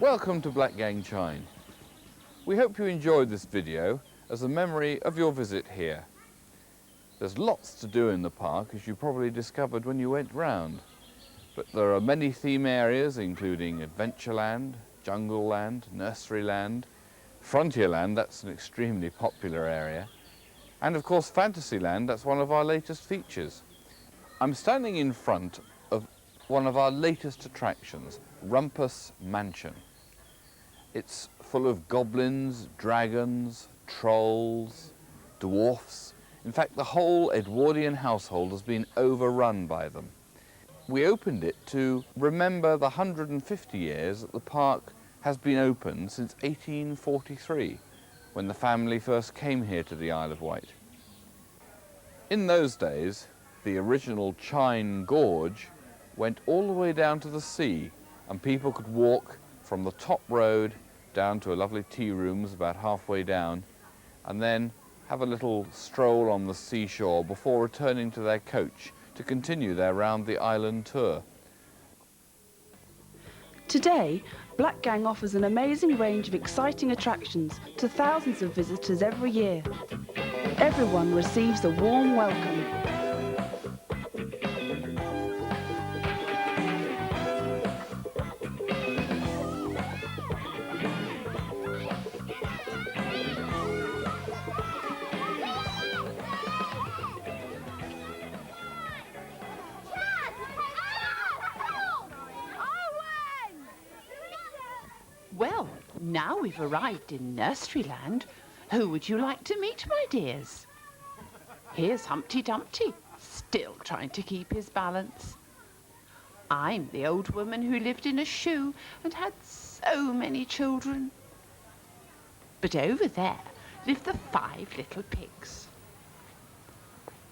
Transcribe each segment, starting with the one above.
Welcome to Blackgang Chine. We hope you enjoyed this video as a memory of your visit here. There's lots to do in the park, as you probably discovered when you went round. But there are many theme areas, including Adventureland, Jungleland, Nurseryland, Frontierland, that's an extremely popular area, and of course Fantasyland, that's one of our latest features. I'm standing in front of one of our latest attractions, Rumpus Mansion. It's full of goblins, dragons, trolls, dwarfs. In fact, the whole Edwardian household has been overrun by them. We opened it to remember the 150 years that the park has been open since 1843, when the family first came here to the Isle of Wight. In those days, the original Chine Gorge went all the way down to the sea, and people could walk from the top road down to a lovely tea rooms about halfway down, and then have a little stroll on the seashore before returning to their coach to continue their round the island tour. Today, Blackgang offers an amazing range of exciting attractions to thousands of visitors every year. Everyone receives a warm welcome. Well, now we've arrived in Nurseryland, who would you like to meet, my dears? Here's Humpty Dumpty, still trying to keep his balance. I'm the old woman who lived in a shoe and had so many children. But over there live the 5 little pigs.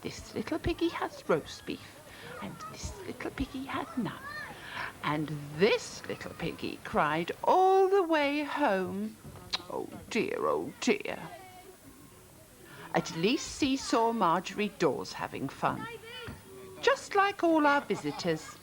This little piggy has roast beef, and this little piggy had none. And this little piggy cried all the way home. Oh dear, oh dear. At least Seesaw Marjorie Dawes having fun, just like all our visitors.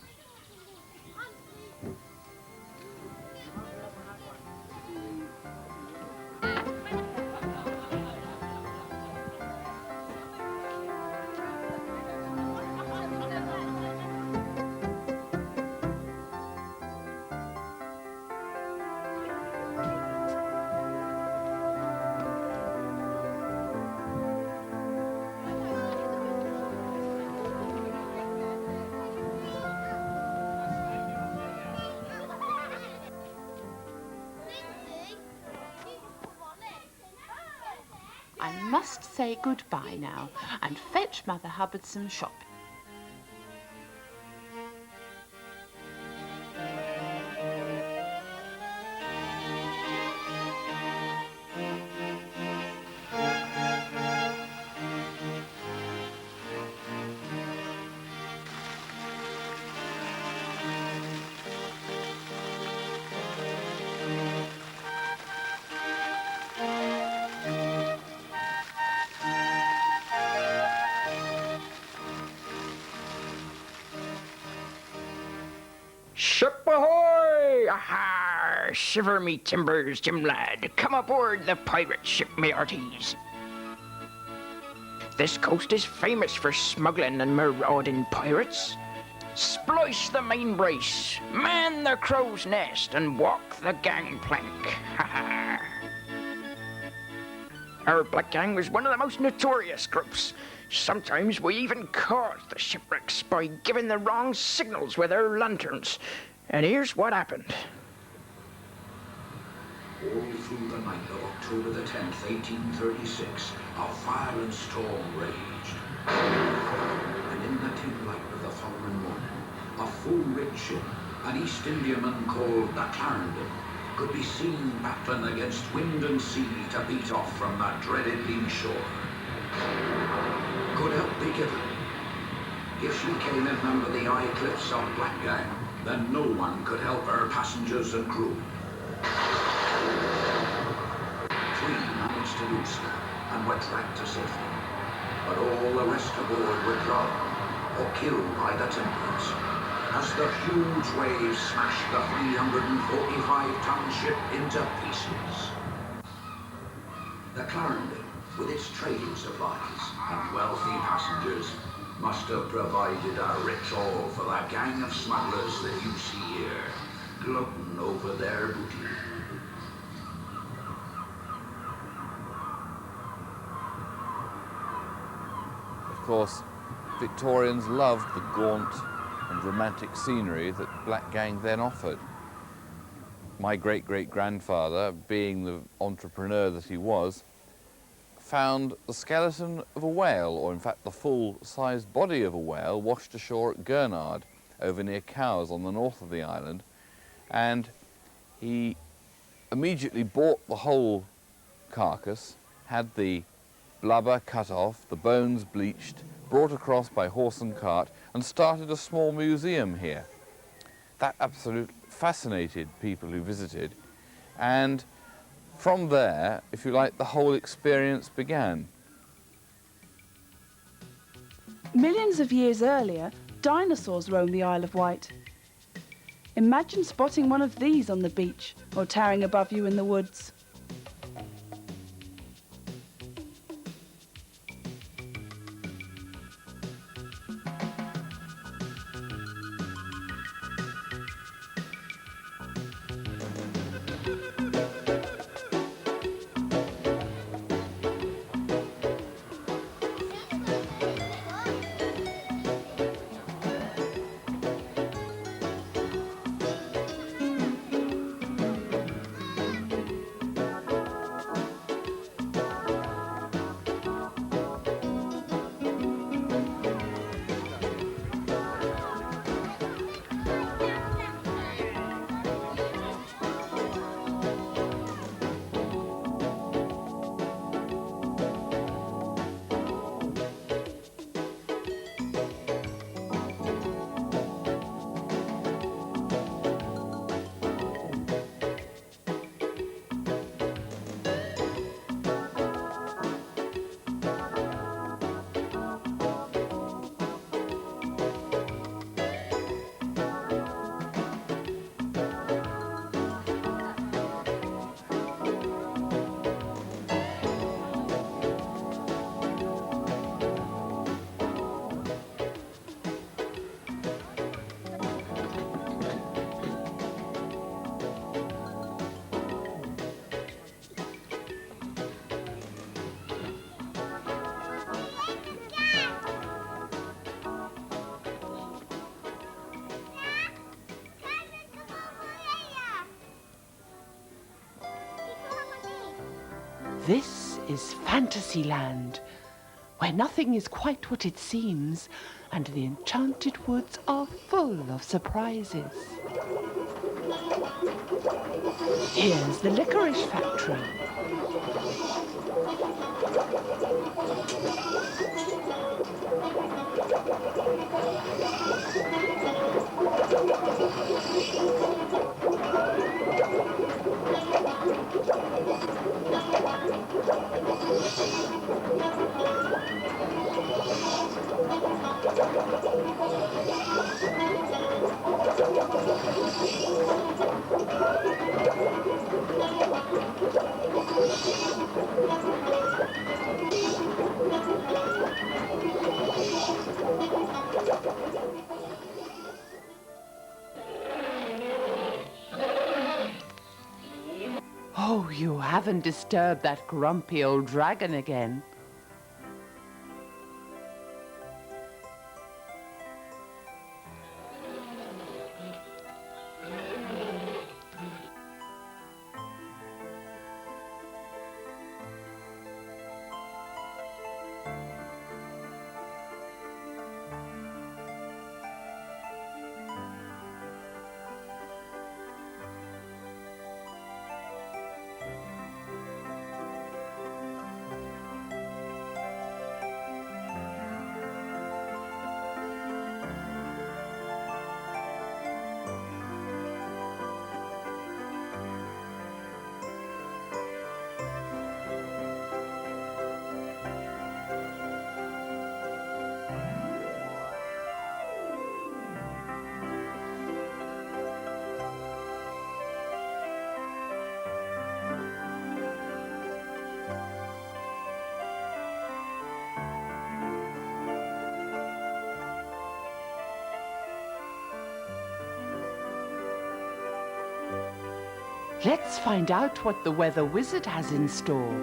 I must say goodbye now and fetch Mother Hubbard some shopping. Ship ahoy! Aha! Shiver me timbers, Jim lad. Come aboard the pirate ship, me hearties. This coast is famous for smuggling and marauding pirates. Splice the main brace, man the crow's nest, and walk the gangplank. Ha ha! Our Black Gang was one of the most notorious groups. Sometimes we even caused the shipwrecks by giving the wrong signals with our lanterns. And here's what happened. All through the night of October the 10th, 1836, a violent storm raged. And in the dim light of the following morning, a full-rigged ship, an East Indiaman called the Clarendon, could be seen battling against wind and sea to beat off from that dreaded lee shore. Could help be given. If she came in under the eye cliffs of Blackgang, then no one could help her passengers and crew. 3 managed to do so and were dragged to safety, but all the rest aboard were drowned or killed by the timbers. as the huge waves smashed the 345-ton ship into pieces. The Clarendon, with its trading supplies and wealthy passengers, must have provided a rich haul for the gang of smugglers that you see here, gloating over their booty. Of course, Victorians loved the gaunt and romantic scenery that Blackgang then offered. My great-great-grandfather, being the entrepreneur that he was, found the skeleton of a whale, or in fact the full-sized body of a whale, washed ashore at Gurnard, over near Cowes on the north of the island, and he immediately bought the whole carcass, had the blubber cut off, the bones bleached, brought across by horse and cart, and started a small museum here. That absolutely fascinated people who visited, and from there, if you like, the whole experience began. Millions of years earlier, dinosaurs roamed the Isle of Wight. Imagine spotting one of these on the beach or towering above you in the woods. This is Fantasyland, where nothing is quite what it seems, and the enchanted woods are full of surprises. Here's the licorice factory. Oh, you haven't disturbed that grumpy old dragon again. Let's find out what the weather wizard has in store.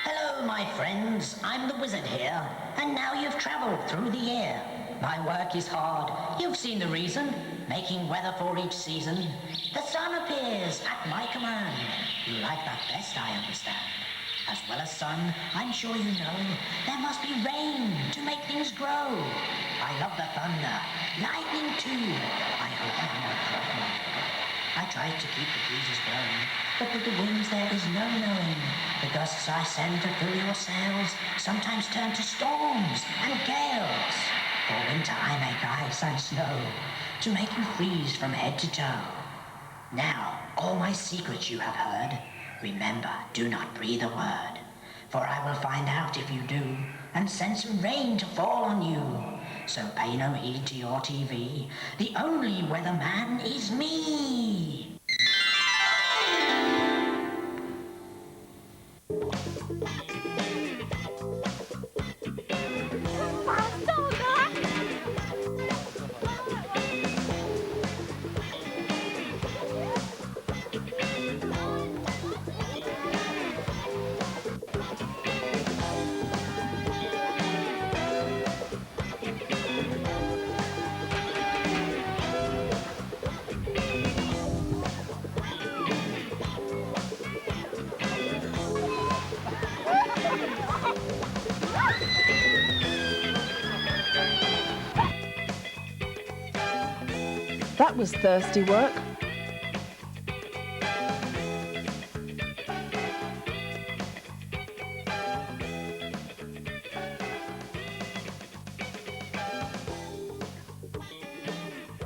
Hello, my friends. I'm the wizard here, and now you've traveled through the air. My work is hard. You've seen the reason. Making weather for each season. The sun appears at my command. You like that best, I understand. As well as sun, I'm sure you know, there must be rain to make things grow. I love the thunder, lightning too. I hope I'm not frightened. I tried to keep the breezes blowing, but with the winds there is no knowing. The gusts I send to fill your sails sometimes turn to storms and gales. For winter I make ice and snow to make you freeze from head to toe. Now, all my secrets you have heard. Remember, do not breathe a word, for I will find out if you do, and send some rain to fall on you. So pay no heed to your TV. The only weatherman is me. That was thirsty work.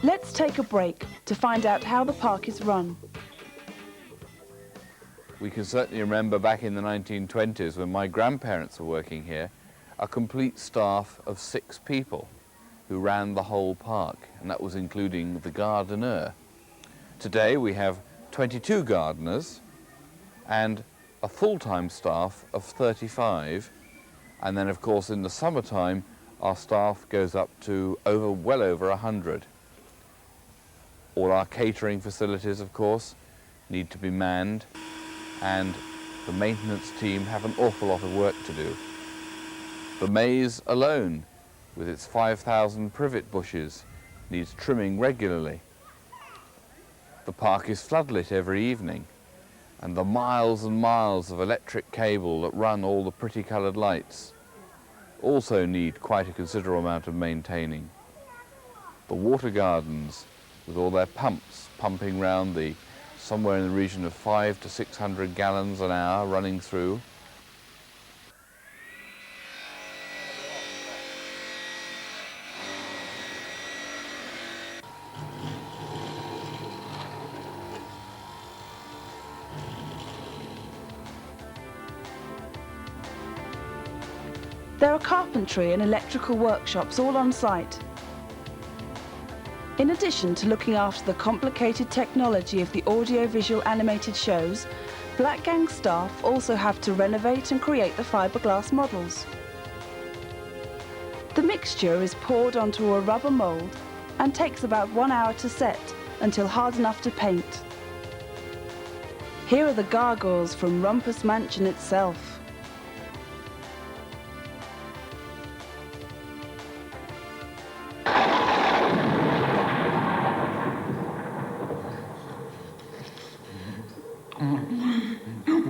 Let's take a break to find out how the park is run. We can certainly remember back in the 1920s when my grandparents were working here, a complete staff of 6 people who ran the whole park, and that was including the gardener. Today we have 22 gardeners and a full-time staff of 35, and then of course in the summertime our staff goes up to well over 100. All our catering facilities, of course, need to be manned, and the maintenance team have an awful lot of work to do. The maze alone, with its 5,000 privet bushes, needs trimming regularly. The park is floodlit every evening, and the miles and miles of electric cable that run all the pretty coloured lights also need quite a considerable amount of maintaining. The water gardens, with all their pumps pumping round the somewhere in the region of 500 to 600 gallons an hour running through. There are carpentry and electrical workshops all on site. In addition to looking after the complicated technology of the audio-visual animated shows, Blackgang staff also have to renovate and create the fiberglass models. The mixture is poured onto a rubber mould and takes about 1 hour to set until hard enough to paint. Here are the gargoyles from Rumpus Mansion itself.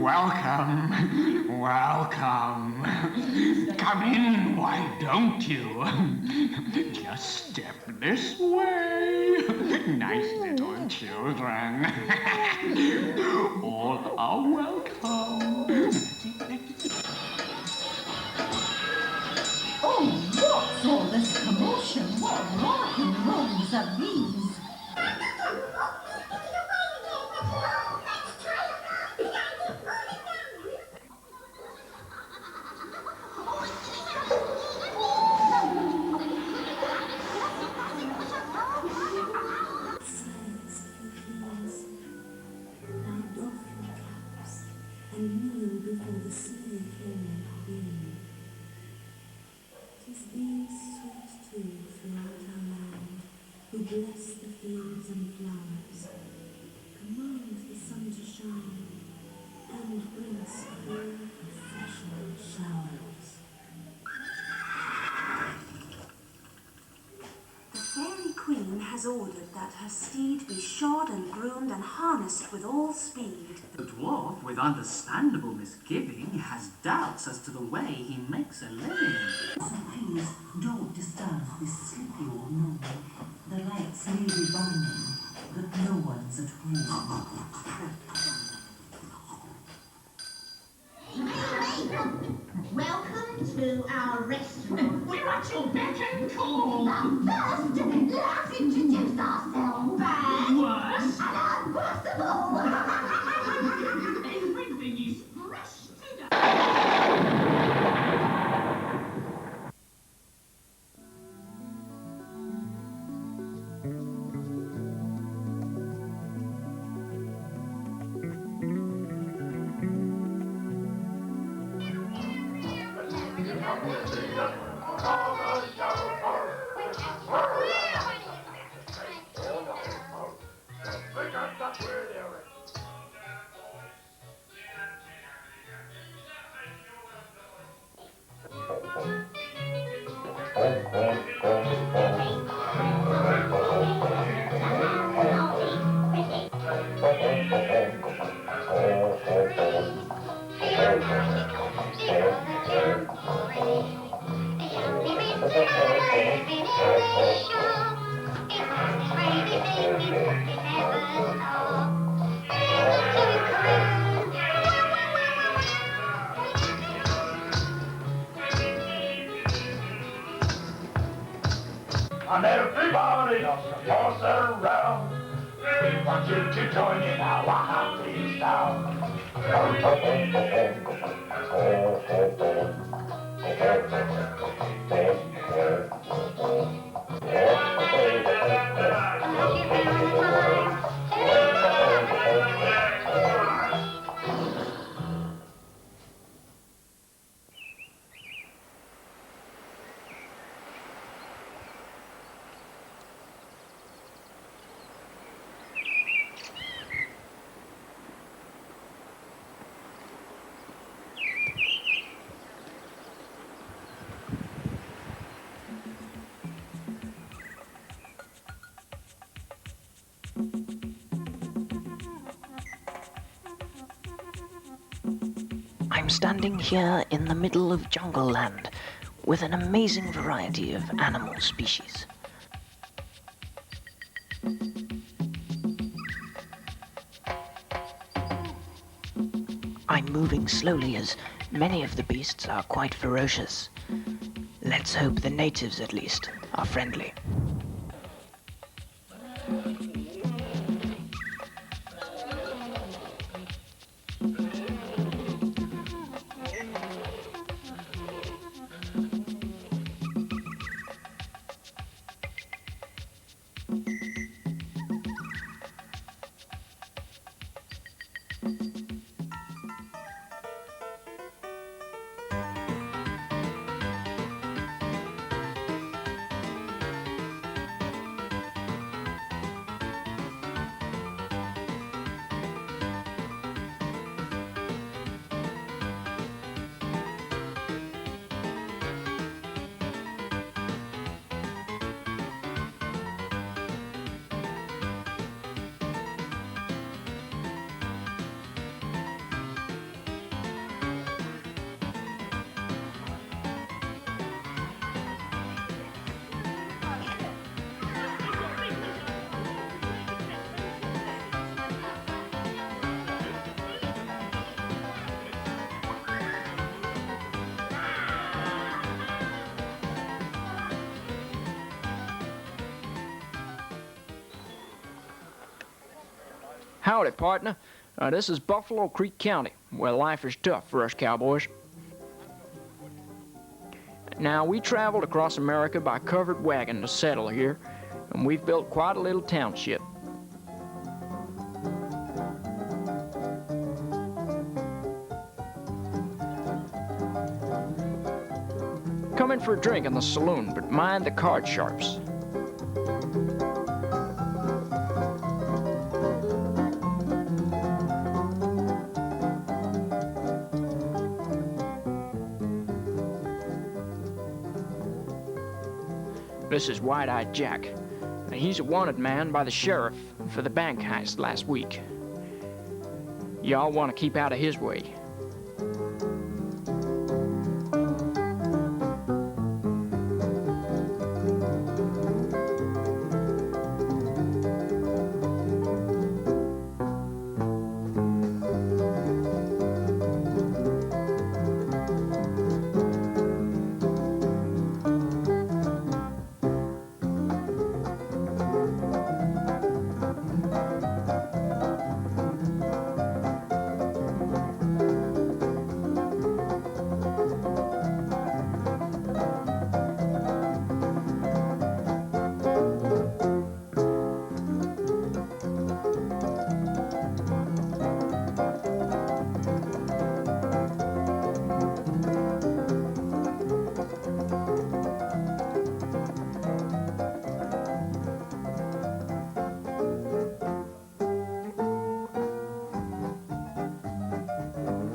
Welcome, welcome. Come in, why don't you? Just step this way. Nice little children. All are welcome. Oh, what's all this commotion? What rocking rolls are these? And kneel before the sea king of being. 'Tis these sweet two throughout our land, who bless the fields and flowers, command the sun to shine, and bring us cool, refreshing showers. The Fairy Queen has ordered that her steed be shod and groomed and harnessed with all speed. The dwarf, with understandable misgiving, has doubts as to the way he makes a living. So please, don't disturb this sleepy old moon. The lights may be burning, but no one's at home. Welcome to our restaurant. We're at your beck and call. But first, let's introduce ourselves. Bad, Worse. and unworkable. Everything is fresh today. And everybody toss around. We want you to join in our happy sound. I'm standing here in the middle of jungle land with an amazing variety of animal species. I'm moving slowly as many of the beasts are quite ferocious. Let's hope the natives, at least, are friendly. Howdy, partner. This is Buffalo Creek County, where life is tough for us cowboys. Now, we traveled across America by covered wagon to settle here, and we've built quite a little township. Come in for a drink in the saloon, but mind the card sharps. This is White-Eyed Jack. He's a wanted man by the sheriff for the bank heist last week. Y'all want to keep out of his way.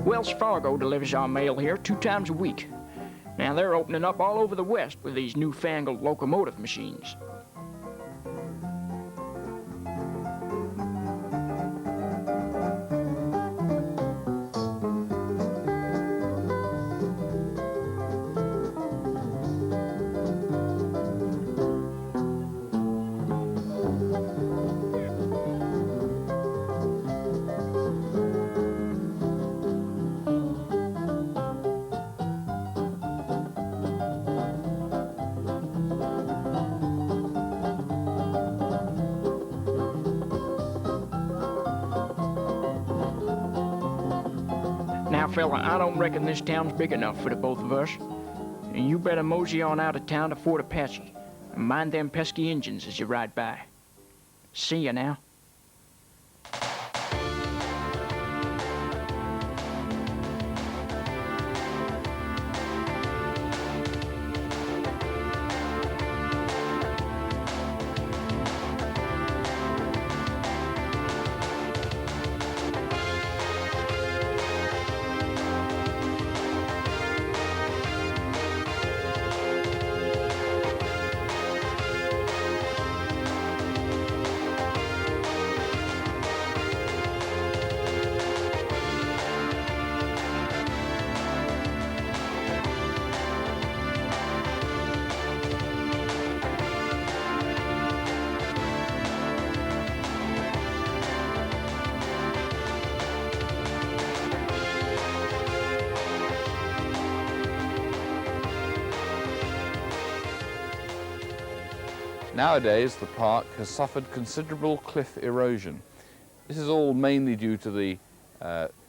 Wells Fargo delivers our mail here 2 times a week. Now they're opening up all over the West with these newfangled locomotive machines. Now, fella, I don't reckon this town's big enough for the both of us. And you better mosey on out of town to Fort Apache and mind them pesky Injuns as you ride by. See ya now. Nowadays, the park has suffered considerable cliff erosion. This is all mainly due to the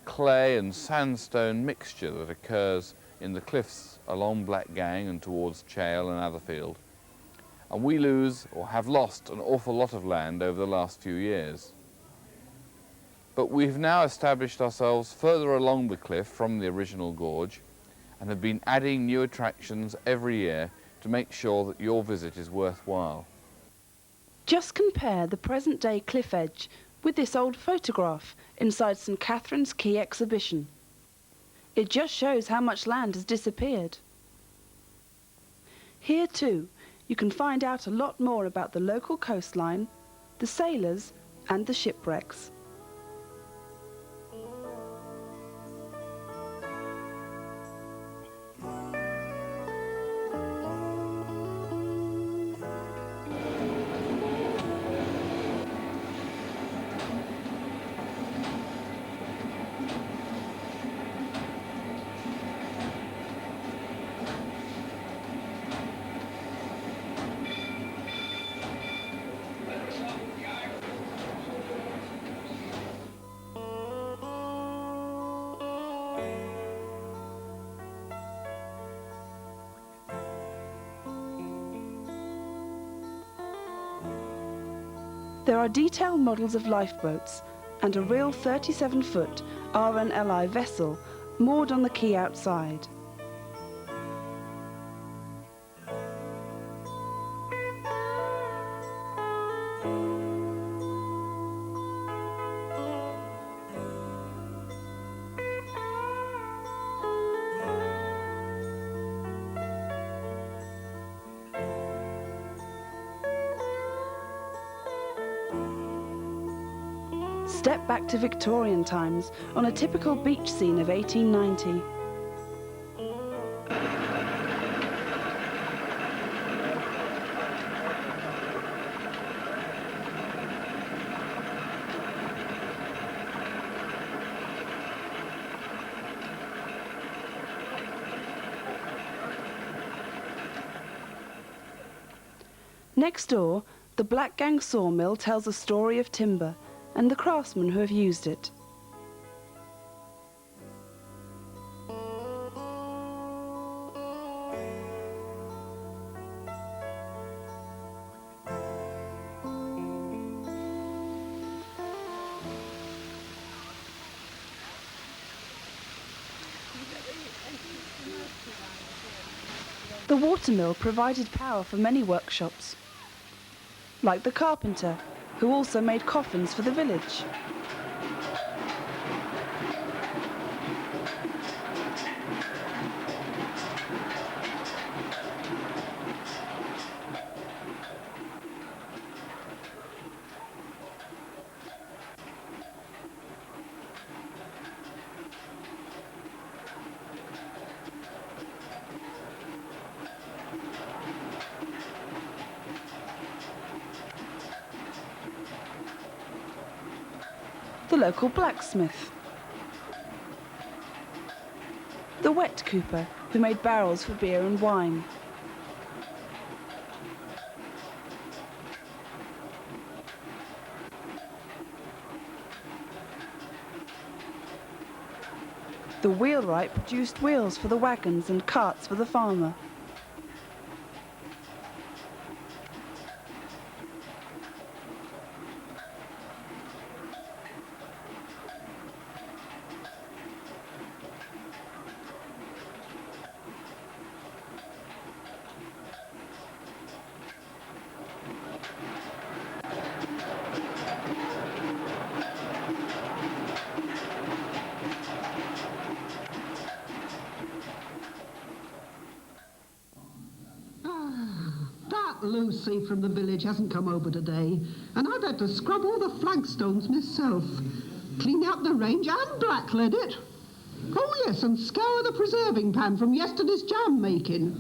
clay and sandstone mixture that occurs in the cliffs along Blackgang and towards Chale and Atherfield. And we lose, or have lost, an awful lot of land over the last few years. But we've now established ourselves further along the cliff from the original gorge and have been adding new attractions every year to make sure that your visit is worthwhile. Just compare the present-day cliff edge with this old photograph inside St. Catherine's Quay exhibition. It just shows how much land has disappeared. Here too, you can find out a lot more about the local coastline, the sailors and the shipwrecks. There are detailed models of lifeboats and a real 37-foot RNLI vessel moored on the quay outside. Step back to Victorian times on a typical beach scene of 1890. Next door, the Blackgang sawmill tells a story of timber and the craftsmen who have used it. The watermill provided power for many workshops, like the carpenter, who also made coffins for the village. The local blacksmith, the wet cooper, who made barrels for beer and wine, the wheelwright produced wheels for the wagons and carts for the farmer. Lucy from the village hasn't come over today, and I've had to scrub all the flagstones myself, clean out the range and blacklead it. Oh yes, and scour the preserving pan from yesterday's jam making.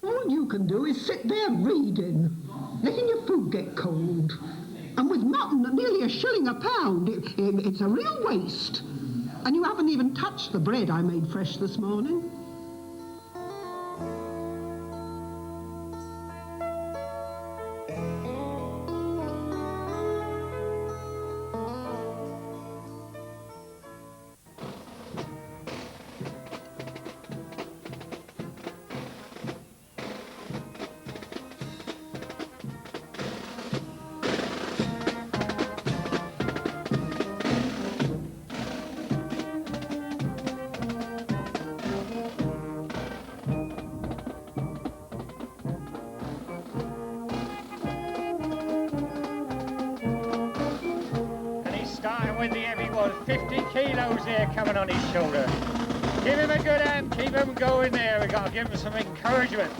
All you can do is sit there reading, letting your food get cold. And with mutton at nearly £1 a pound, it's a real waste. And you haven't even touched the bread I made fresh this morning. With the heavy one, 50 kilos there coming on his shoulder. Give him a good hand, keep him going there. We've got to give him some encouragement.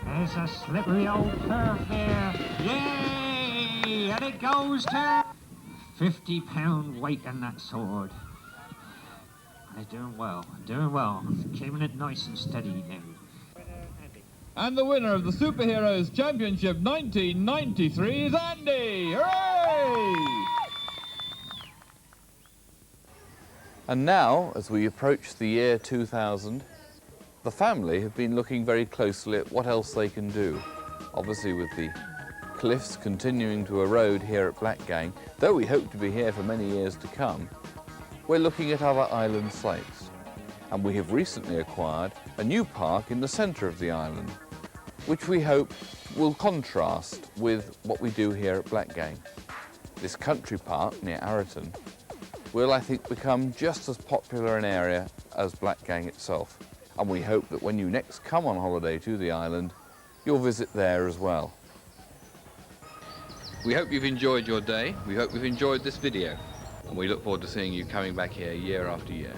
There's a slippery old turf there. Yay! And it goes to 50-pound weight in that sword. They're doing well, keeping it nice and steady now. And the winner of the Superheroes Championship 1993 is Andy! Hooray! And now, as we approach the year 2000, the family have been looking very closely at what else they can do. Obviously with the cliffs continuing to erode here at Blackgang, though we hope to be here for many years to come, we're looking at other island sites. And we have recently acquired a new park in the centre of the island, which we hope will contrast with what we do here at Blackgang. This country park near Arreton will, I think, become just as popular an area as Blackgang itself. And we hope that when you next come on holiday to the island, you'll visit there as well. We hope you've enjoyed your day. We hope you've enjoyed this video. And we look forward to seeing you coming back here year after year.